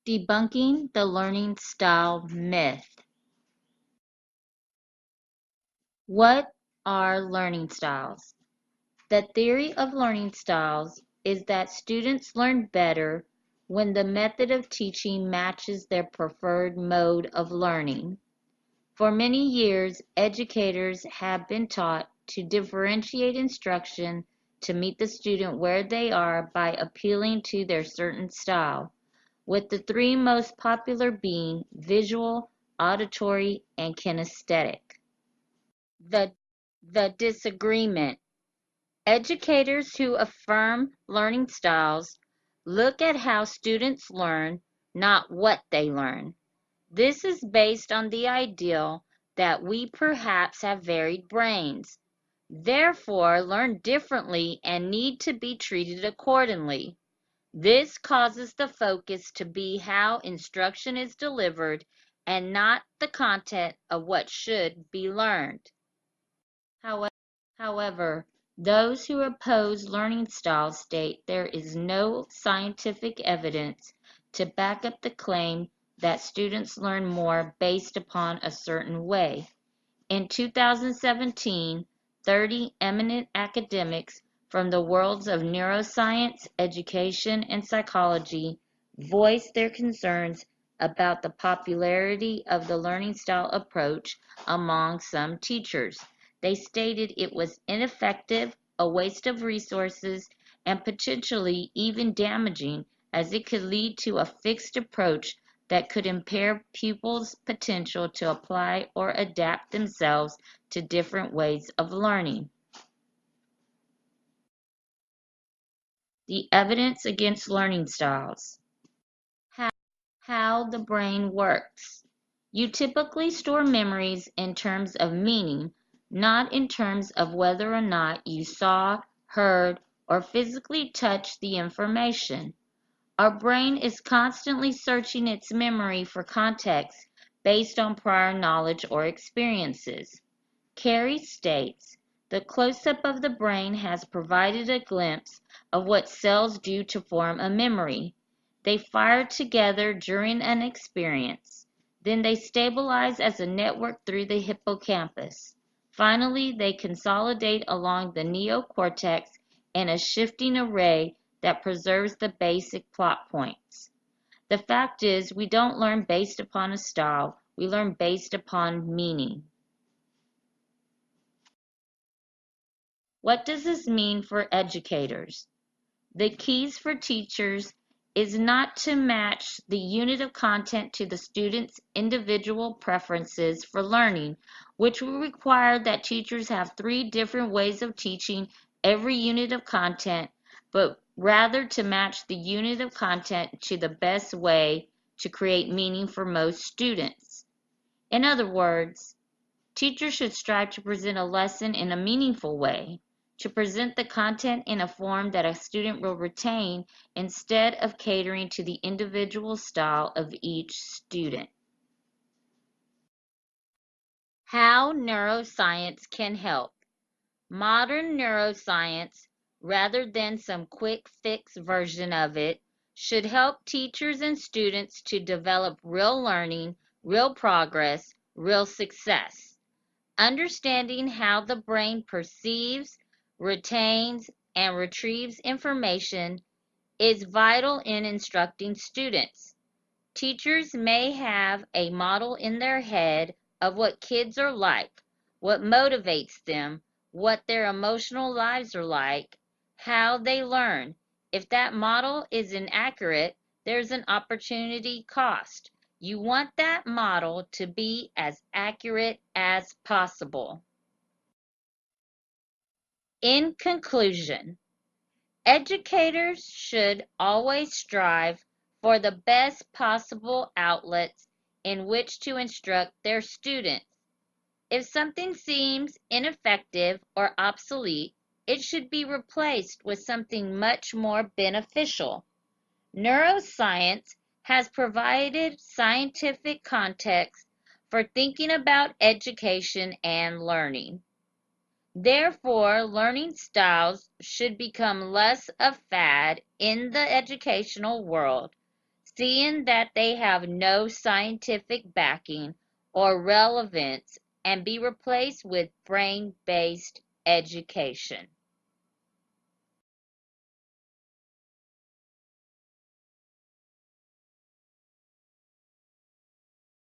Debunking the learning style myth. What are learning styles? The theory of learning styles is that students learn better when the method of teaching matches their preferred mode of learning. For many years, educators have been taught to differentiate instruction to meet the student where they are by appealing to their certain style, with the three most popular being visual, auditory, and kinesthetic. The, the disagreement. Educators who affirm learning styles look at how students learn, not what they learn. This is based on the ideal that we perhaps have varied brains, therefore learn differently and need to be treated accordingly. This causes the focus to be how instruction is delivered and not the content of what should be learned. However, those who oppose learning styles state there is no scientific evidence to back up the claim that students learn more based upon a certain way. In 2017, 30 eminent academics from the worlds of neuroscience, education, and psychology voiced their concerns about the popularity of the learning style approach among some teachers. They stated it was ineffective, a waste of resources, and potentially even damaging, as it could lead to a fixed approach that could impair pupils' potential to apply or adapt themselves to different ways of learning. The evidence against learning styles. How the brain works. You typically store memories in terms of meaning, not in terms of whether or not you saw, heard, or physically touched the information. Our brain is constantly searching its memory for context based on prior knowledge or experiences. Carey states, "The close-up of the brain has provided a glimpse of what cells do to form a memory. They fire together during an experience. Then they stabilize as a network through the hippocampus. Finally, they consolidate along the neocortex in a shifting array that preserves the basic plot points." The fact is, we don't learn based upon a style, we learn based upon meaning. What does this mean for educators? The keys for teachers is not to match the unit of content to the student's individual preferences for learning, which will require that teachers have three different ways of teaching every unit of content, but rather to match the unit of content to the best way to create meaning for most students. In other words, teachers should strive to present a lesson in a meaningful way, to present the content in a form that a student will retain instead of catering to the individual style of each student. How neuroscience can help. Modern neuroscience, rather than some quick fix version of it, should help teachers and students to develop real learning, real progress, real success. Understanding how the brain perceives, retains, and retrieves information is vital in instructing students. Teachers may have a model in their head of what kids are like, what motivates them, what their emotional lives are like, how they learn. If that model is inaccurate, there's an opportunity cost. You want that model to be as accurate as possible. In conclusion, educators should always strive for the best possible outlets in which to instruct their students. If something seems ineffective or obsolete, it should be replaced with something much more beneficial. Neuroscience has provided scientific context for thinking about education and learning. Therefore, learning styles should become less a fad in the educational world, seeing that they have no scientific backing or relevance and be replaced with brain-based education.